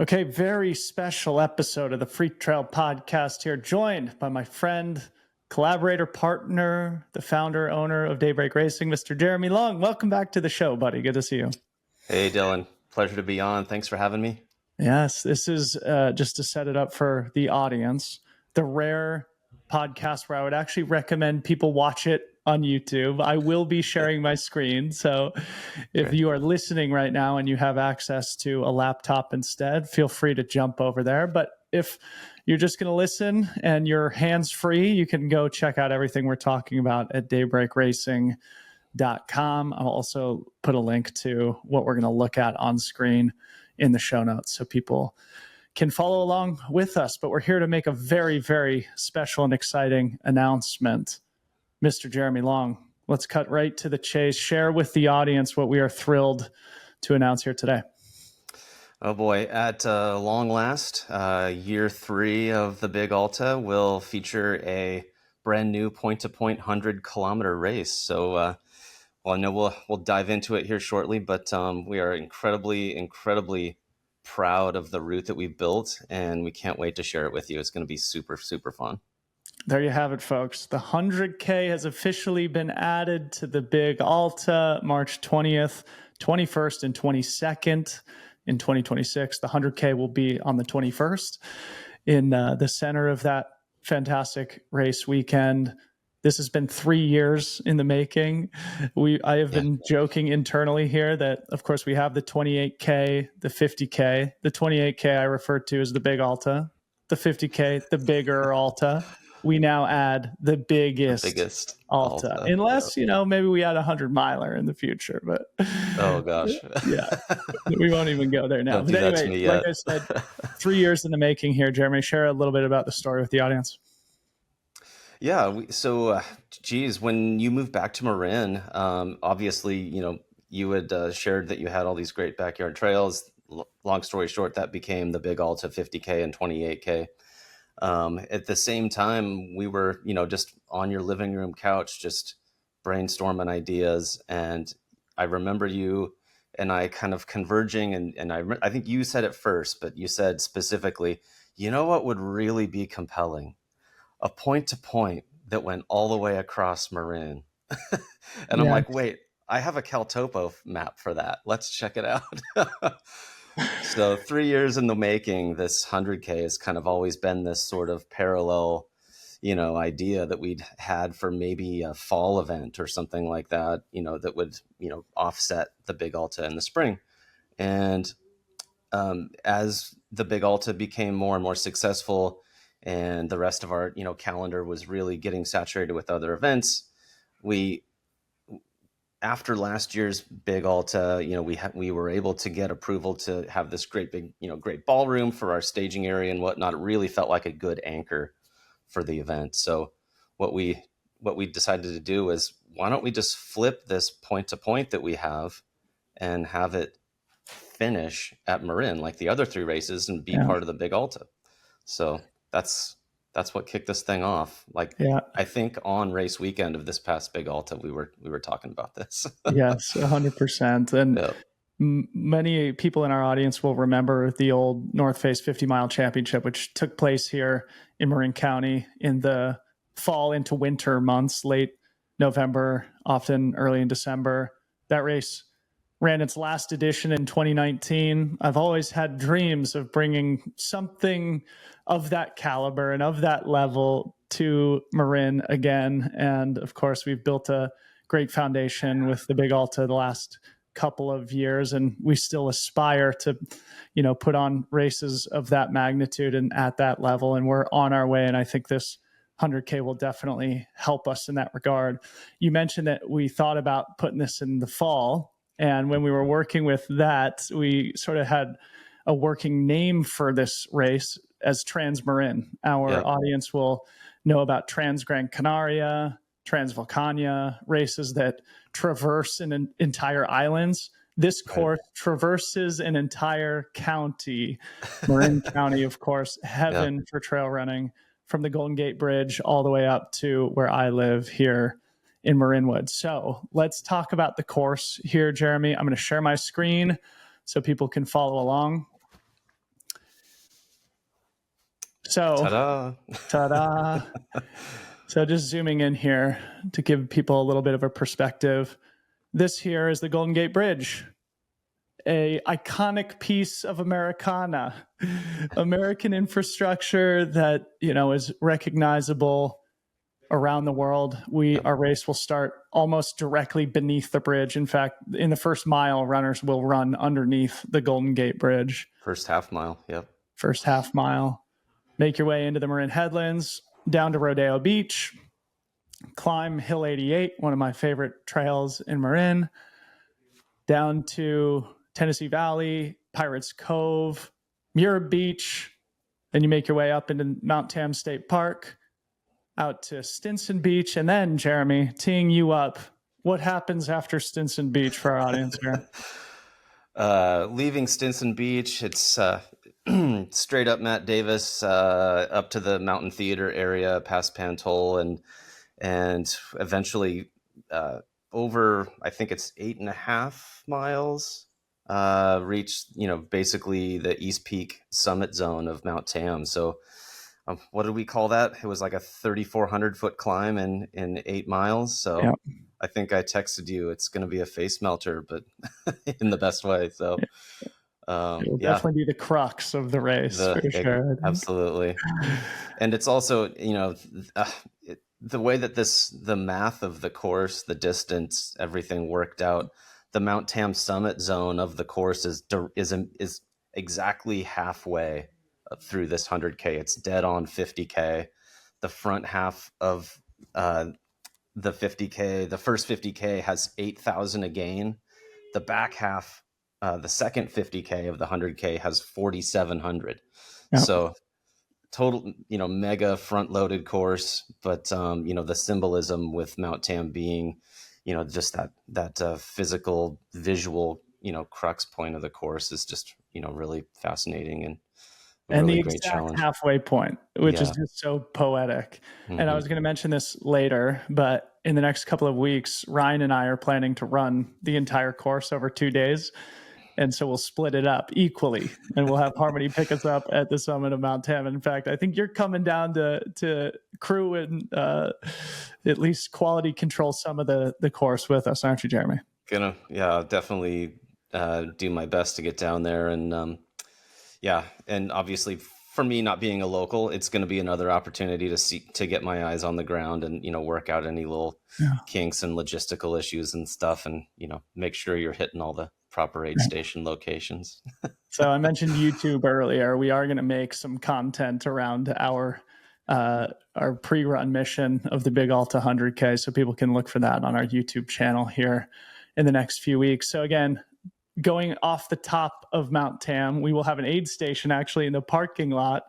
Okay, very special episode of the Freetrail podcast here, joined by my friend, collaborator, partner, the founder, owner of Daybreak Racing, Mr. Jeremy Long. Welcome back to the show, buddy. Good to see you. Hey, Dylan. Pleasure to be on. Thanks for having me. Yes, this is just to set it up for the audience, the rare podcast where I would actually recommend people watch it on YouTube. I will be sharing my screen. So if you are listening right now and you have access to a laptop instead, feel free to jump over there. But if you're just going to listen and you're hands-free, you can go check out everything we're talking about at daybreakracing.com. I'll also put a link to what we're going to look at on screen in the show notes so people can follow along with us. But we're here to make a very, very special and exciting announcement. Mr. Jeremy Long, let's cut right to the chase. Share with the audience what we are thrilled to announce here today. Oh boy, at long last, year 3 of the Big Alta will feature a brand new point-to-point 100-kilometer race. So, well, I know we'll dive into it here shortly, but we are incredibly proud of the route that we've built, and we can't wait to share it with you. It's going to be super, super fun. There you have it, folks. The 100K has officially been added to the Big Alta, March 20th, 21st, and 22nd in 2026. The 100K will be on the 21st in the center of that fantastic race weekend. This has been 3 years in the making. I have been joking internally here that, of course, we have the 28K, the 50K. The 28K I refer to as the Big Alta. The 50K, the bigger Alta. We now add the biggest Alta. Unless, maybe we add a 100-miler in the future. But oh, gosh. Yeah, we won't even go there now. But anyway, like I said, 3 years in the making here. Jeremy, share a little bit about the story with the audience. Yeah. When you moved back to Marin, obviously, you had shared that you had all these great backyard trails. Long story short, that became the Big Alta 50K and 28K. At the same time, we were, just on your living room couch, just brainstorming ideas. And I remember you and I kind of converging. And I think you said it first, but you said specifically, what would really be compelling? A point-to-point that went all the way across Marin. And I'm like, wait, I have a CalTopo map for that. Let's check it out. So 3 years in the making, this 100K has kind of always been this sort of parallel, idea that we'd had for maybe a fall event or something like that, that would, offset the Big Alta in the spring. And as the Big Alta became more and more successful, and the rest of our, calendar was really getting saturated with other events, after last year's Big Alta, we were able to get approval to have this great big, great ballroom for our staging area and whatnot. It really felt like a good anchor for the event. So what we decided to do is, why don't we just flip this point to point that we have and have it finish at Marin like the other 3 races and be part of the Big Alta. So that's what kicked this thing off. I think on race weekend of this past Big Alta, we were talking about this. Yes, 100%. And many people in our audience will remember the old North Face 50-mile championship, which took place here in Marin County in the fall into winter months, late November, often early in December. That race ran its last edition in 2019. I've always had dreams of bringing something of that caliber and of that level to Marin again. And of course, we've built a great foundation with the Big Alta the last couple of years, and we still aspire to, put on races of that magnitude and at that level. And we're on our way. And I think this 100K will definitely help us in that regard. You mentioned that we thought about putting this in the fall. And when we were working with that, we sort of had a working name for this race as Trans Marin. Our audience will know about Trans Gran Canaria, Trans Vulcania, races that traverse an entire islands. This course traverses an entire county, Marin County, of course, heaven for trail running, from the Golden Gate Bridge all the way up to where I live here in Marinwood. So let's talk about the course here, Jeremy. I'm going to share my screen so people can follow along. So, Ta-da! ta-da. So just zooming in here to give people a little bit of a perspective. This here is the Golden Gate Bridge, a iconic piece of Americana, American infrastructure that, is recognizable around the world. Our race will start almost directly beneath the bridge. In fact, in the first mile, runners will run underneath the Golden Gate Bridge. First half mile. Yep. First half mile. Make your way into the Marin headlands, down to Rodeo Beach, climb Hill 88, one of my favorite trails in Marin, down to Tennessee Valley, Pirates Cove, Muir Beach. Then you make your way up into Mount Tam State Park, out to Stinson Beach, and then, Jeremy, teeing you up, what happens after Stinson Beach for our audience here? Leaving Stinson Beach, it's straight up Matt Davis, up to the Mountain Theater area, past Pantole, and eventually over, I think it's 8.5 miles, reach, basically the East Peak summit zone of Mount Tam. So what did we call that? It was like a 3,400 foot climb in 8 miles. So yep. I think I texted you, it's going to be a face melter, but in the best way. So it will definitely be the crux of the race, for sure. Absolutely. And it's also, the way that the math of the course, the distance, everything worked out. The Mount Tam summit zone of the course is exactly halfway through this 100K. It's dead on 50K. The front half of the 50K, the first 50K has 8,000 a gain. The back half, the second 50K of the 100K has 4,700. Yep. So total, mega front loaded course, but the symbolism with Mount Tam being, just that physical, visual, crux point of the course is just, really fascinating and really the great exact challenge. Halfway point, which is just so poetic. Mm-hmm. And I was going to mention this later, but in the next couple of weeks, Ryan and I are planning to run the entire course over 2 days. And so we'll split it up equally, and we'll have Harmony pick us up at the summit of Mount Tam. In fact, I think you're coming down to crew and at least quality control some of the course with us, aren't you, Jeremy? I'll definitely do my best to get down there. And and obviously for me, not being a local, it's going to be another opportunity to get my eyes on the ground and, work out any little kinks and logistical issues and stuff, and, make sure you're hitting all the proper aid station locations. So I mentioned YouTube earlier. We are going to make some content around our pre-run mission of the Big Alta 100K, so people can look for that on our YouTube channel here in the next few weeks. So again, going off the top of Mount Tam, we will have an aid station actually in the parking lot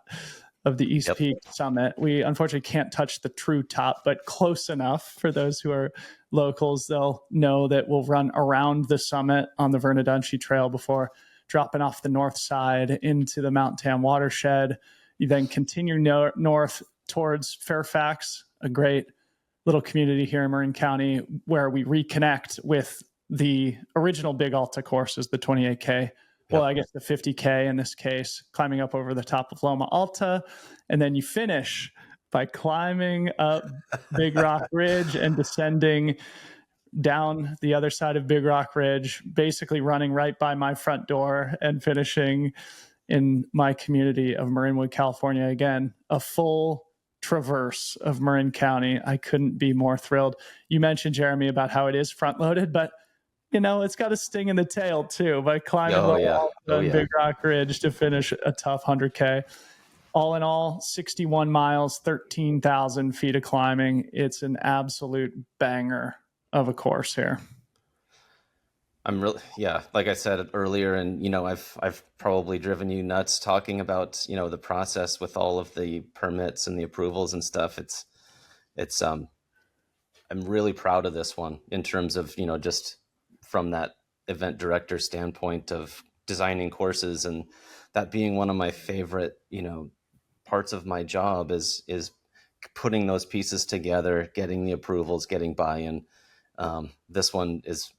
of the East Peak summit. We unfortunately can't touch the true top, but close enough for those who are locals. They'll know that we'll run around the summit on the Vernadunchi Trail before dropping off the north side into the Mount Tam watershed. You then continue north towards Fairfax, a great little community here in Marin County where we reconnect with the original Big Alta courses, the 28K. Well, I guess the 50K in this case, climbing up over the top of Loma Alta. And then you finish by climbing up Big Rock Ridge and descending down the other side of Big Rock Ridge, basically running right by my front door and finishing in my community of Marinwood, California. Again, a full traverse of Marin County. I couldn't be more thrilled. You mentioned, Jeremy, about how it is front loaded, but it's got a sting in the tail too by climbing Big Rock Ridge to finish a tough 100K. All in all, 61 miles, 13,000 feet of climbing. It's an absolute banger of a course here. I'm really, like I said earlier, and, I've probably driven you nuts talking about, the process with all of the permits and the approvals and stuff. I'm really proud of this one in terms of, just from that event director standpoint of designing courses, and that being one of my favorite, parts of my job is putting those pieces together, getting the approvals, getting buy-in. This one is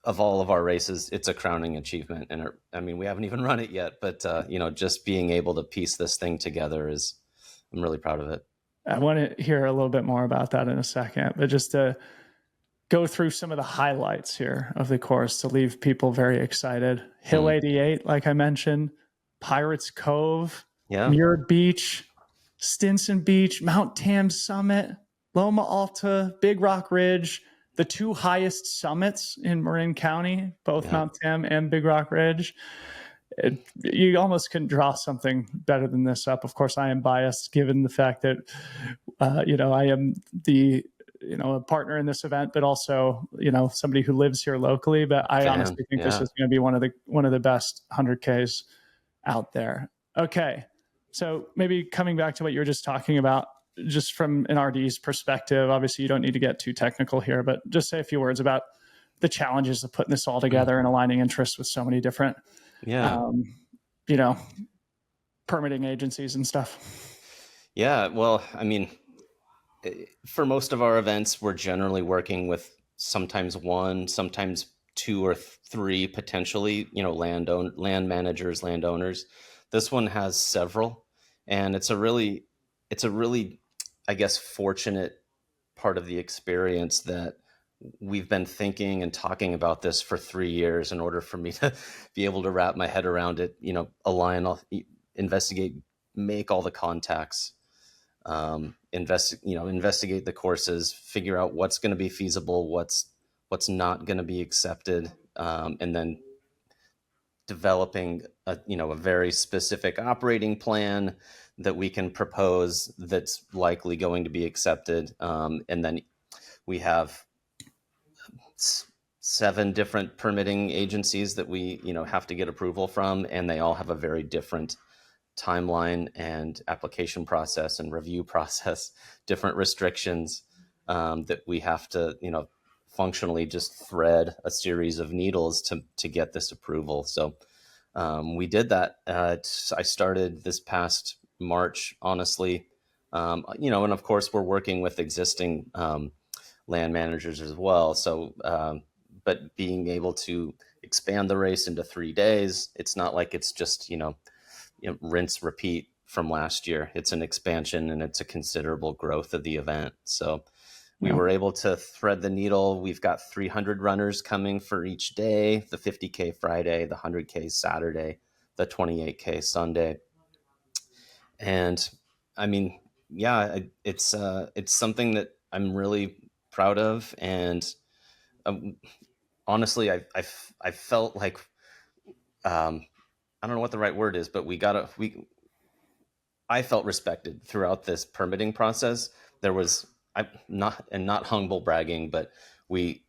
of all of our races, it's a crowning achievement. And I mean, we haven't even run it yet, but just being able to piece this thing together I'm really proud of it. I want to hear a little bit more about that in a second, but just to go through some of the highlights here of the course to leave people very excited. Hill 88, like I mentioned, Pirates Cove, Muir Beach, Stinson Beach, Mount Tam Summit, Loma Alta, Big Rock Ridge, the two highest summits in Marin County, both Mount Tam and Big Rock Ridge. You almost couldn't draw something better than this up. Of course, I am biased given the fact that, I am a partner in this event, but also, somebody who lives here locally. But I honestly think this is going to be one of the best 100Ks out there. Okay. So maybe coming back to what you were just talking about, just from an RD's perspective, obviously you don't need to get too technical here, but just say a few words about the challenges of putting this all together and aligning interests with so many different, permitting agencies and stuff. Yeah. Well, I mean, for most of our events, we're generally working with sometimes one, sometimes two or three, potentially, land managers, landowners. This one has several, and it's a really, I guess, fortunate part of the experience that we've been thinking and talking about this for 3 years in order for me to be able to wrap my head around it, align, investigate, make all the contacts, investigate the courses, figure out what's going to be feasible, what's not going to be accepted, and then developing a very specific operating plan that we can propose that's likely going to be accepted. And then we have 7 different permitting agencies that we have to get approval from, and they all have a very different timeline and application process and review process, different restrictions, that we have to functionally just thread a series of needles to get this approval. So we did that. I started this past March, honestly, and of course we're working with existing land managers as well. So, but being able to expand the race into 3 days, it's not like it's just rinse repeat from last year. It's an expansion and it's a considerable growth of the event. So we were able to thread the needle. We've got 300 runners coming for each day, the 50K Friday, the 100K Saturday, the 28K Sunday. And I mean, it's something that I'm really proud of. And honestly, I felt like, I don't know what the right word is, but I felt respected throughout this permitting process. There was, not humble bragging, but we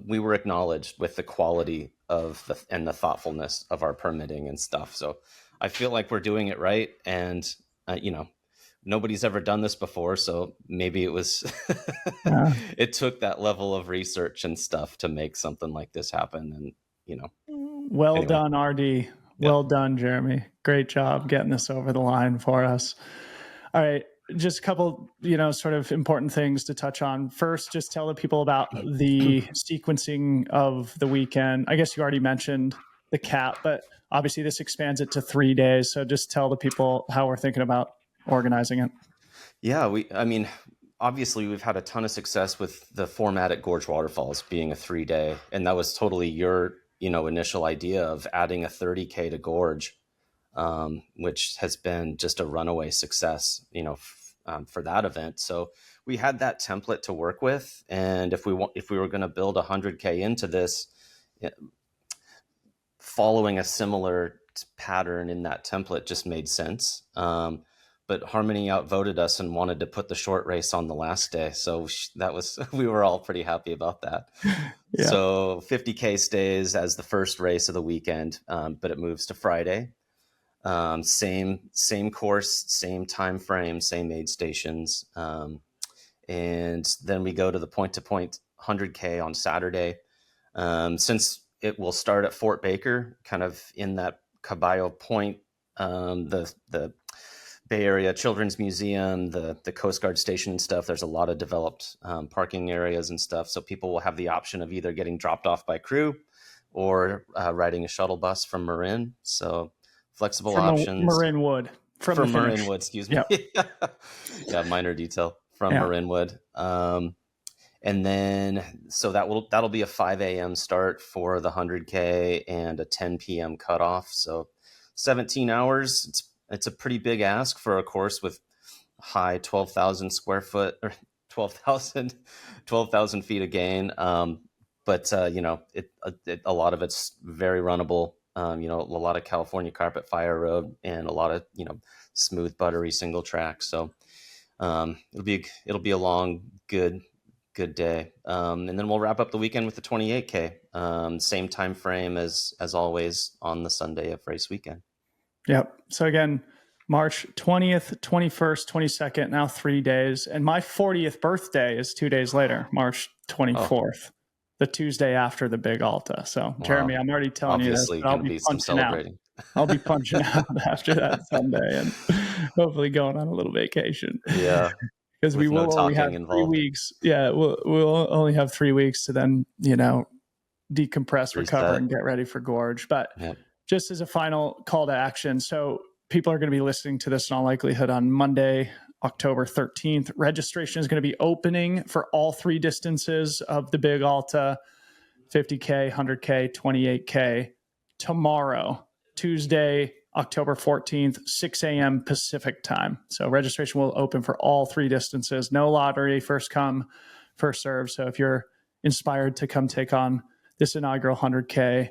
were acknowledged with the quality of and the thoughtfulness of our permitting and stuff. So I feel like we're doing it right. And, nobody's ever done this before. So maybe it was, it took that level of research and stuff to make something like this happen. And, well done, RD. Well done, Jeremy. Great job getting this over the line for us. All right. Just a couple, sort of important things to touch on. First, just tell the people about the sequencing of the weekend. I guess you already mentioned the cap, but obviously this expands it to 3 days. So just tell the people how we're thinking about organizing it. Yeah, obviously we've had a ton of success with the format at Gorge Waterfalls being a 3-day, and that was totally your initial idea of adding a 30K to Gorge, which has been just a runaway success, for that event. So we had that template to work with, and if we were going to build 100K into this, following a similar pattern in that template just made sense. But Harmony outvoted us and wanted to put the short race on the last day. So we were all pretty happy about that. Yeah. So 50K stays as the first race of the weekend, but it moves to Friday. Same course, same time frame, same aid stations. And then we go to the point-to-point 100K on Saturday. Since it will start at Fort Baker, kind of in that Caballo Point, the Bay Area Children's Museum, the Coast Guard station and stuff, there's a lot of developed parking areas and stuff. So people will have the option of either getting dropped off by crew or riding a shuttle bus from Marin. So flexible from options. Marinwood. From the finish. Marinwood, excuse me. Yep. Yeah, minor detail from Marinwood. And then, so that'll be a 5 a.m. start for the 100K and a 10 p.m. cutoff. So 17 hours. It's a pretty big ask for a course with high 12,000 square foot or 12,000 feet of gain. But a lot of it's very runnable. A lot of California carpet fire road and a lot of, smooth, buttery single track. So it'll be a long, good day. And then we'll wrap up the weekend with the 28K. Same time frame as always on the Sunday of race weekend. Yep. So again, March 20th, 21st, 22nd, now 3 days. And my 40th birthday is 2 days later, March 24th, the Tuesday after the Big Alta. So Jeremy, I'm already telling Obviously you this, I'll be punching out. I'll be punching out after that Sunday and hopefully going on a little vacation. Yeah. Because we will only have 3 weeks. Yeah, we'll only have 3 weeks to then, decompress, recover, and get ready for Gorge. But just as a final call to action, so people are going to be listening to this in all likelihood on Monday, October 13th. Registration is going to be opening for all 3 distances of the Big Alta, 50K, 100K, 28K tomorrow, Tuesday, October 14th, 6 a.m. Pacific time. So registration will open for all 3 distances. No lottery, first come, first serve. So if you're inspired to come take on this inaugural 100K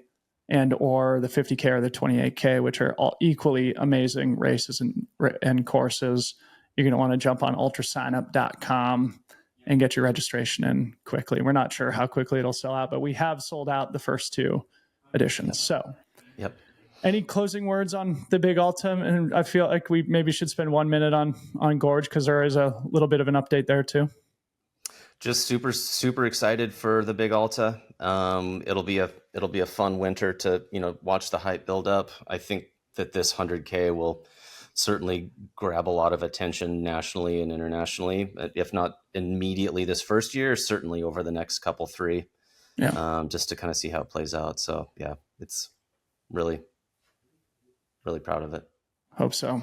and or the 50K or the 28K, which are all equally amazing races and courses, you're going to want to jump on ultrasignup.com and get your registration in quickly. We're not sure how quickly it'll sell out, but we have sold out the first 2 editions. So any closing words on the Big Alta? And I feel like we maybe should spend 1 minute on Gorge because there is a little bit of an update there too. Just super, super excited for the Big Alta. It'll be a fun winter to, watch the hype build up. I think that this 100K will certainly grab a lot of attention nationally and internationally, if not immediately this first year, certainly over the next couple 3, just to kind of see how it plays out. So yeah, it's really, really proud of it. Hope so.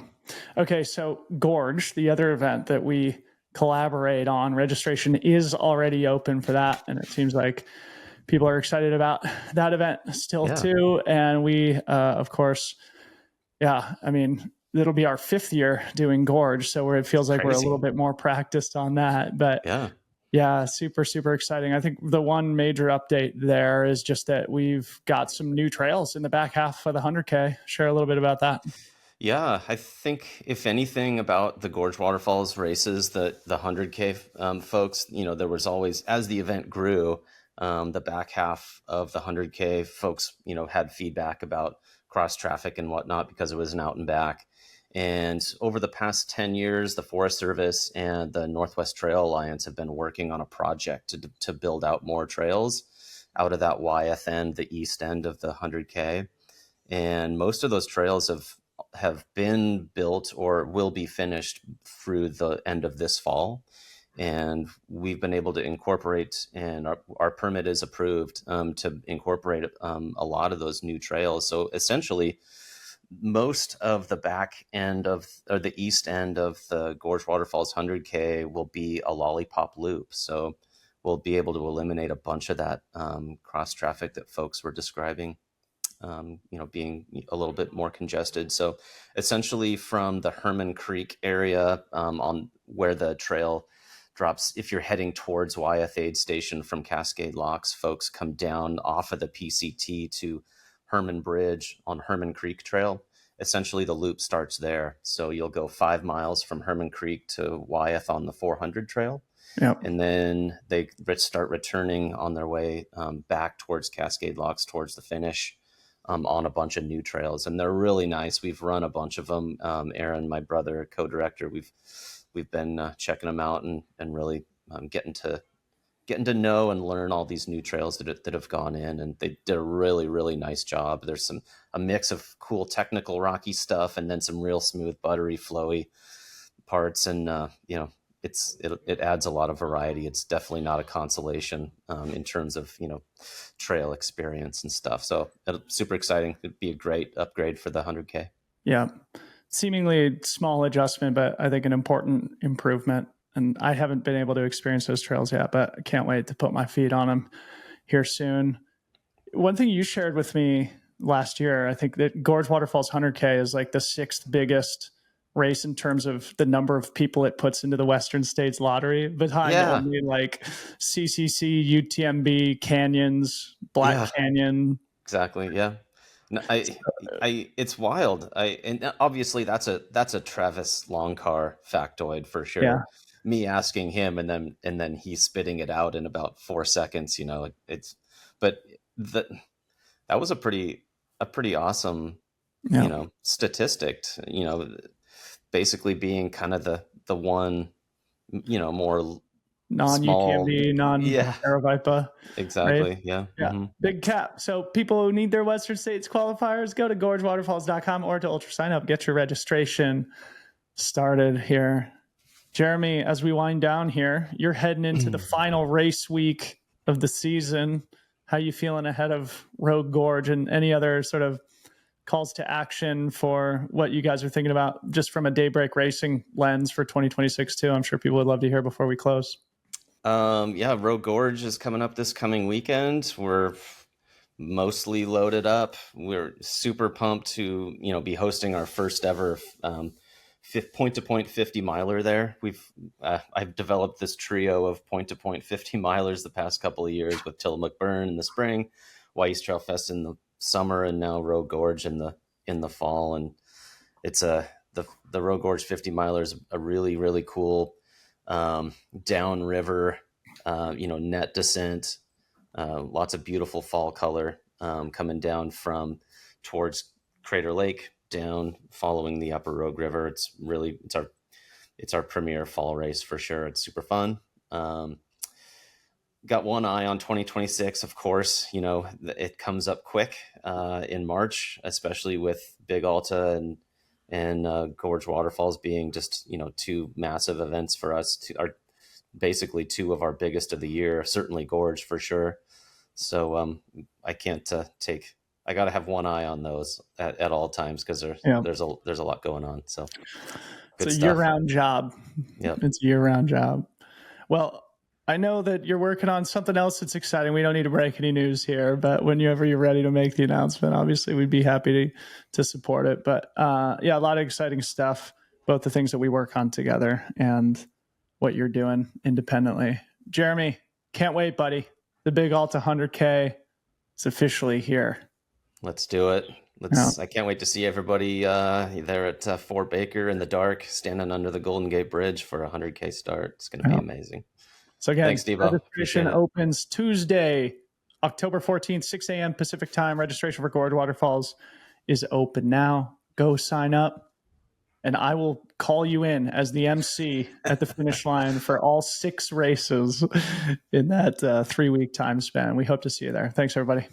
Okay. So Gorge, the other event that we collaborate on, registration is already open for that. And it seems like people are excited about that event still too. And we, of course, it'll be our 5th year doing Gorge. So it feels like we're a little bit more practiced on that, but super, super exciting. I think the one major update there is just that we've got some new trails in the back half of the 100K. Share a little bit about that. Yeah, I think if anything about the Gorge Waterfalls races, the 100K folks, there was always, as the event grew, the back half of the 100K folks, had feedback about cross traffic and whatnot because it was an out and back. And over the past 10 years, the Forest Service and the Northwest Trail Alliance have been working on a project to build out more trails out of that Wyeth end, the east end of the 100K. And most of those trails have been built or will be finished through the end of this fall. And we've been able to incorporate, and our permit is approved to incorporate a lot of those new trails. So essentially, most of the back end or the east end of the Gorge Waterfalls 100K will be a lollipop loop. So we'll be able to eliminate a bunch of that cross traffic that folks were describing, being a little bit more congested. So essentially from the Herman Creek area on where the trail drops, if you're heading towards Wyeth Aid Station from Cascade Locks, folks come down off of the PCT to Herman Bridge on Herman Creek Trail. Essentially the loop starts there. So you'll go 5 miles from Herman Creek to Wyeth on the 400 trail. Yep. And then they start returning on their way back towards Cascade Locks, towards the finish on a bunch of new trails. And they're really nice. We've run a bunch of them. Aaron, my brother, co-director, we've been checking them out and really getting to getting to know and learn all these new trails that have gone in, and they did a really, really nice job. There's a mix of cool technical rocky stuff and then some real smooth, buttery, flowy parts. And, it adds a lot of variety. It's definitely not a consolation in terms of, trail experience and stuff. So super exciting. It'd be a great upgrade for the 100K. Yeah. Seemingly small adjustment, but I think an important improvement. And I haven't been able to experience those trails yet, but I can't wait to put my feet on them here soon. One thing you shared with me last year, I think that Gorge Waterfalls 100K is like the 6th biggest race in terms of the number of people it puts into the Western States lottery, behind only like CCC, UTMB, Canyons, Black Canyon. Exactly. Yeah. No, it's wild. And obviously that's a Travis Longcar factoid for sure. Yeah. Me asking him and then he's spitting it out in about 4 seconds. But that was a pretty awesome, statistic. Basically being kind of the one, more non-UTMB, non-Aravaipa. Exactly. Right? Yeah. Yeah. Mm-hmm. Big cap. So people who need their Western States qualifiers, go to gorgewaterfalls.com or to Ultra Sign Up. Get your registration started here. Jeremy, as we wind down here, you're heading into the final race week of the season. How you feeling ahead of Rogue Gorge, and any other sort of calls to action for what you guys are thinking about just from a Daybreak Racing lens for 2026 too? I'm sure people would love to hear before we close. Rogue Gorge is coming up this coming weekend. We're mostly loaded up. We're super pumped to, be hosting our first ever point-to-point 50 miler there. I've developed this trio of point-to-point 50 milers the past couple of years with Tillamook Burn in the spring, Weiss Trail Fest in the summer, and now Rogue Gorge in the fall. And it's the Rogue Gorge 50 miler is a really, really cool downriver, net descent, lots of beautiful fall color coming down from towards Crater Lake, down following the upper Rogue River. It's our premier fall race for sure. It's super fun. Got one eye on 2026, of course. It comes up quick in March, especially with Big Alta and Gorge Waterfalls being just, two massive events for us. Are basically two of our biggest of the year, certainly Gorge for sure. So I can't I got to have one eye on those at all times, because there's a lot going on. So it's a year-round job. Yeah, it's a year-round job. Well, I know that you're working on something else that's exciting. We don't need to break any news here, but whenever you're ready to make the announcement, obviously we'd be happy to support it. But a lot of exciting stuff, both the things that we work on together and what you're doing independently. Jeremy, can't wait, buddy. The Big Alta 100K is officially here. Let's do it. I can't wait to see everybody there at Fort Baker in the dark, standing under the Golden Gate Bridge for a 100K start. It's going to be amazing. So again, thanks, Devo. Registration opens Tuesday, October 14th, 6 a.m. Pacific time. Registration for Gorge Waterfalls is open now. Go sign up, and I will call you in as the MC at the finish line for all 6 races in that 3-week time span. We hope to see you there. Thanks, everybody.